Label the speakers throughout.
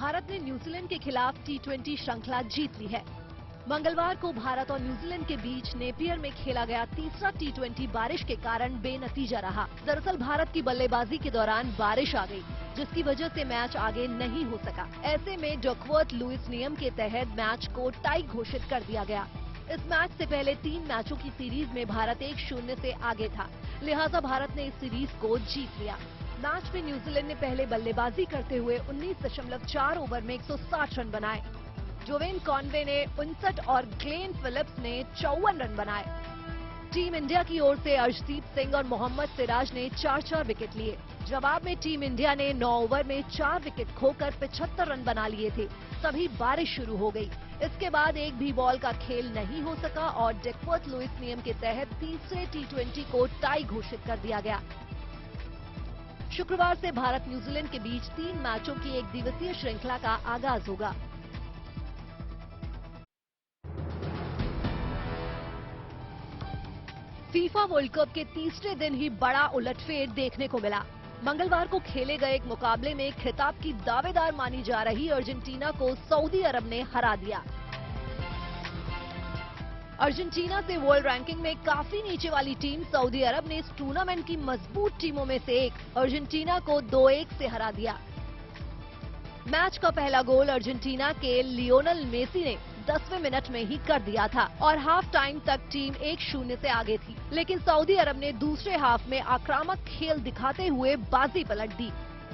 Speaker 1: भारत ने न्यूजीलैंड के खिलाफ टी20 श्रृंखला जीत ली है। मंगलवार को भारत और न्यूजीलैंड के बीच नेपियर में खेला गया तीसरा टी20 बारिश के कारण बेनतीजा रहा। दरअसल भारत की बल्लेबाजी के दौरान बारिश आ गई, जिसकी वजह से मैच आगे नहीं हो सका। ऐसे में डकवर्थ लुईस नियम के तहत मैच को टाई घोषित कर दिया गया। इस मैच से पहले 3 मैचों की सीरीज में भारत 1-0 से आगे था, लिहाजा भारत ने इस सीरीज को जीत लिया। मैच में न्यूजीलैंड ने पहले बल्लेबाजी करते हुए 19.4 ओवर में 160 रन बनाए। जोवेन कॉनवे ने 59 और ग्लेन फिलिप्स ने 54 रन बनाए। टीम इंडिया की ओर से अर्शदीप सिंह और मोहम्मद सिराज ने 4-4 विकेट लिए। जवाब में टीम इंडिया ने 9 ओवर में 4 विकेट खोकर 75 रन बना लिए थे। तभी बारिश शुरू हो गई। इसके बाद एक भी बॉल का खेल नहीं हो सका और डकवर्थ लुईस नियम के तहत तीसरे टी20 को टाई घोषित कर दिया गया। शुक्रवार से भारत न्यूजीलैंड के बीच 3 मैचों की एक दिवसीय श्रृंखला का आगाज होगा। फीफा वर्ल्ड कप के तीसरे दिन ही बड़ा उलटफेर देखने को मिला। मंगलवार को खेले गए एक मुकाबले में खिताब की दावेदार मानी जा रही अर्जेंटीना को सऊदी अरब ने हरा दिया। अर्जेंटीना से वर्ल्ड रैंकिंग में काफी नीचे वाली टीम सऊदी अरब ने इस टूर्नामेंट की मजबूत टीमों में से एक अर्जेंटीना को 2-1 से हरा दिया। मैच का पहला गोल अर्जेंटीना के लियोनेल मेसी ने 10वें मिनट में ही कर दिया था और हाफ टाइम तक टीम 1-0 से आगे थी। लेकिन सऊदी अरब ने दूसरे हाफ में आक्रामक खेल दिखाते हुए बाजी पलट दी।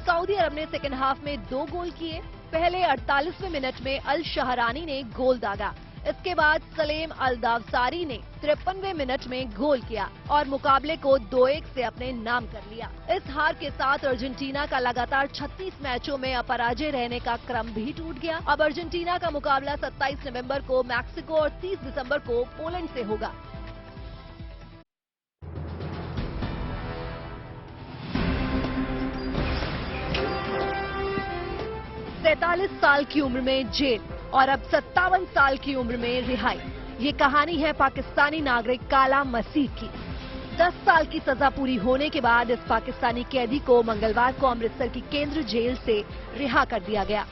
Speaker 1: सऊदी अरब ने सेकेंड हाफ में 2 गोल किए। पहले 48वें मिनट में अल शहरानी ने गोल दागा। इसके बाद सलेम अल दावसारी ने 53वें मिनट में गोल किया और मुकाबले को 2-1 से अपने नाम कर लिया। इस हार के साथ अर्जेंटीना का लगातार 36 मैचों में अपराजय रहने का क्रम भी टूट गया। अब अर्जेंटीना का मुकाबला 27 नवंबर को मैक्सिको और 30 दिसंबर को पोलैंड से होगा। सैंतालीस साल की उम्र में जेल और अब 57 साल की उम्र में रिहाई। ये कहानी है पाकिस्तानी नागरिक काला मसीह की। 10 साल की सजा पूरी होने के बाद इस पाकिस्तानी कैदी को मंगलवार को अमृतसर की केंद्र जेल से रिहा कर दिया गया।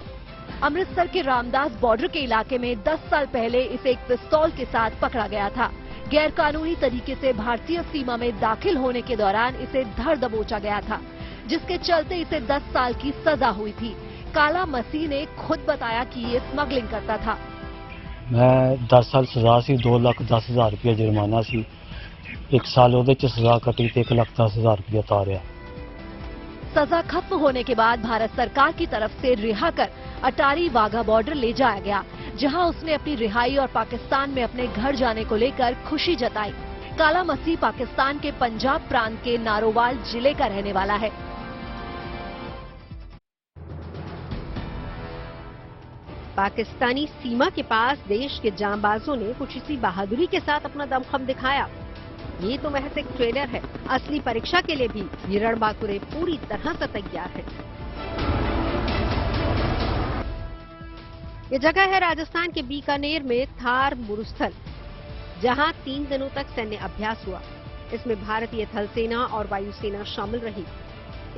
Speaker 1: अमृतसर के रामदास बॉर्डर के इलाके में 10 साल पहले इसे एक पिस्तौल के साथ पकड़ा गया था। गैर कानूनी तरीके से भारतीय सीमा में दाखिल होने के दौरान इसे धर दबोचा गया था, जिसके चलते इसे 10 साल की सजा हुई थी। काला मसीह ने खुद बताया कि ये स्मगलिंग करता था।
Speaker 2: मैं 10 साल सजा सी, 2,10,000 रुपया जुर्माना सी, 1 साल ओदे च सजा कटी ते 1,10,000 रुपया तारिया।
Speaker 1: सजा खत्म होने के बाद भारत सरकार की तरफ से रिहा कर अटारी वाघा बॉर्डर ले जाया गया, जहां उसने अपनी रिहाई और पाकिस्तान में अपने घर जाने को लेकर खुशी जताई। काला मसीह पाकिस्तान के पंजाब प्रांत के नारोवाल जिले का रहने वाला है।
Speaker 3: पाकिस्तानी सीमा के पास देश के जांबाजों ने कुछ इसी बहादुरी के साथ अपना दमखम दिखाया। ये तो महज एक ट्रेलर है, असली परीक्षा के लिए भी ये रणबांकुरे पूरी तरह से तैयार है। ये जगह है राजस्थान के बीकानेर में थार मरुस्थल, जहां 3 दिनों तक सैन्य अभ्यास हुआ। इसमें भारतीय थल सेना और वायुसेना शामिल रही।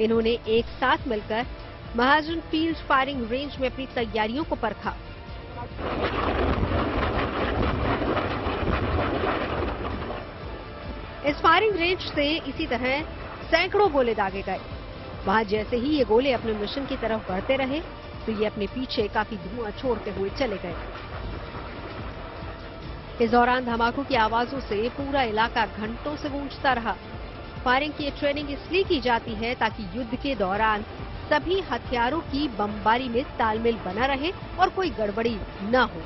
Speaker 3: इन्होंने एक साथ मिलकर महाजन फील्ड फायरिंग रेंज में अपनी तैयारियों को परखा। इस फायरिंग रेंज से इसी तरह सैकड़ों गोले दागे गए। वहां जैसे ही ये गोले अपने मिशन की तरफ बढ़ते रहे तो ये अपने पीछे काफी धुआं छोड़ते हुए चले गए। इस दौरान धमाकों की आवाजों से पूरा इलाका घंटों से गूंजता रहा। फायरिंग की ट्रेनिंग इसलिए की जाती है ताकि युद्ध के दौरान सभी हथियारों की बमबारी में तालमेल बना रहे और कोई गड़बड़ी न हो।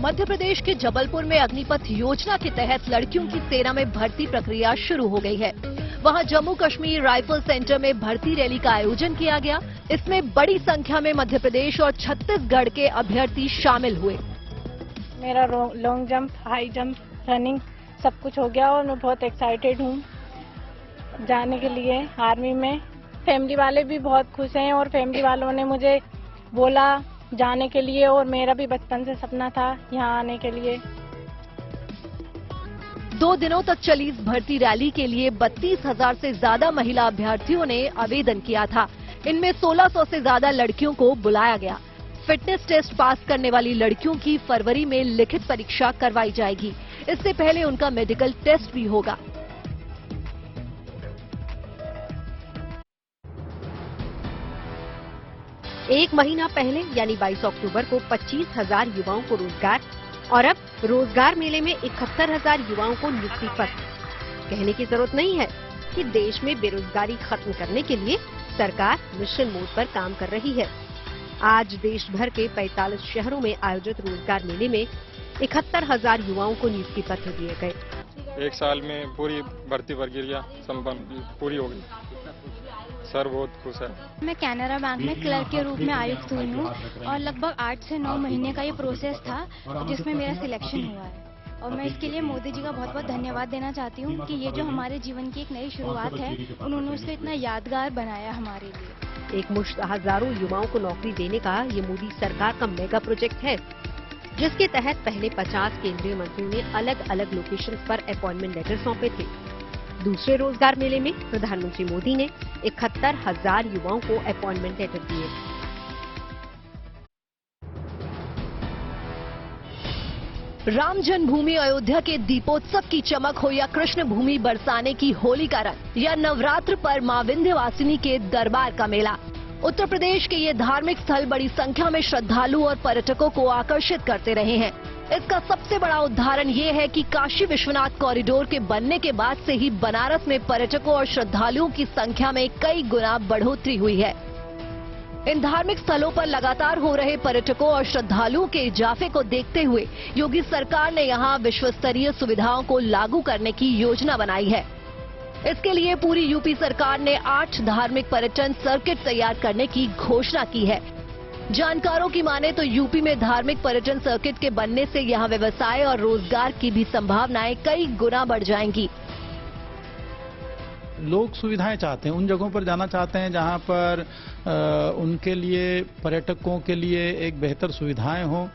Speaker 1: मध्य प्रदेश के जबलपुर में अग्निपथ योजना के तहत लड़कियों की सेना में भर्ती प्रक्रिया शुरू हो गई है। वहां जम्मू कश्मीर राइफल सेंटर में भर्ती रैली का आयोजन किया गया। इसमें बड़ी संख्या में मध्य प्रदेश और छत्तीसगढ़ के अभ्यर्थी शामिल हुए।
Speaker 4: मेरा long jump, high jump, running सब कुछ हो गया और मैं बहुत एक्साइटेड हूँ जाने के लिए आर्मी में। फैमिली वाले भी बहुत खुश हैं और फैमिली वालों ने मुझे बोला जाने के लिए और मेरा भी बचपन से सपना था यहाँ आने के लिए।
Speaker 1: 2 दिनों तक चली इस भर्ती रैली के लिए 32,000 से ज्यादा महिला अभ्यर्थियों ने आवेदन किया था। इनमें 1600 से ज्यादा लड़कियों को बुलाया गया। फिटनेस टेस्ट पास करने वाली लड़कियों की फरवरी में लिखित परीक्षा करवाई जाएगी। इससे पहले उनका मेडिकल टेस्ट भी होगा।
Speaker 3: एक महीना पहले यानी 22 अक्टूबर को 25,000 युवाओं को रोजगार और अब रोजगार मेले में 71,000 युवाओं को नियुक्ति पत्र। कहने की जरूरत नहीं है कि देश में बेरोजगारी खत्म करने के लिए सरकार मिशन मोड पर काम कर रही है। आज देश भर के 45 शहरों में आयोजित रोजगार मेले में 71,000 युवाओं को नियुक्ति पत्र दिए गए।
Speaker 5: एक साल में पूरी भर्ती प्रक्रिया संपन्न पूरी हो गई। सर बहुत खुश है।
Speaker 6: मैं कैनरा बैंक में क्लर्क के रूप में आयुक्त हुई हूँ और लगभग 8 से 9 महीने का ये प्रोसेस था जिसमें मेरा सिलेक्शन हुआ है और मैं इसके लिए मोदी जी का बहुत बहुत धन्यवाद देना चाहती हूँ कि ये जो हमारे जीवन की एक नई शुरुआत है उन्होंने उसको इतना यादगार बनाया हमारे लिए।
Speaker 3: एक मुश्त हजारों युवाओं को नौकरी देने का ये मोदी सरकार का मेगा प्रोजेक्ट है, जिसके तहत पहले 50 केंद्रीय मंत्रियों ने अलग अलग लोकेशन पर अपॉइंटमेंट लेटर सौंपे थे। दूसरे रोजगार मेले में प्रधानमंत्री मोदी ने 71,000 युवाओं को अपॉइंटमेंट लेटर दिए।
Speaker 1: राम जन्मभूमि अयोध्या के दीपोत्सव की चमक हो या कृष्ण भूमि बरसाने की होली का रंग या नवरात्र पर मां विंध्यवासिनी के दरबार का मेला, उत्तर प्रदेश के ये धार्मिक स्थल बड़ी संख्या में श्रद्धालु और पर्यटकों को आकर्षित करते रहे हैं। इसका सबसे बड़ा उदाहरण ये है कि काशी विश्वनाथ कॉरिडोर के बनने के बाद से ही बनारस में पर्यटकों और श्रद्धालुओं की संख्या में कई गुना बढ़ोतरी हुई है। इन धार्मिक स्थलों पर लगातार हो रहे पर्यटकों और श्रद्धालुओं के इजाफे को देखते हुए योगी सरकार ने यहां विश्व स्तरीय सुविधाओं को लागू करने की योजना बनाई है। इसके लिए पूरी यूपी सरकार ने 8 धार्मिक पर्यटन सर्किट तैयार करने की घोषणा की है। जानकारों की माने तो यूपी में धार्मिक पर्यटन सर्किट के बनने से यहां व्यवसाय और रोजगार की भी संभावनाएं कई गुना बढ़ जाएंगी।
Speaker 7: लोग सुविधाएं चाहते हैं, उन जगहों पर जाना चाहते हैं जहां पर उनके लिए पर्यटकों के लिए एक बेहतर सुविधाएं हों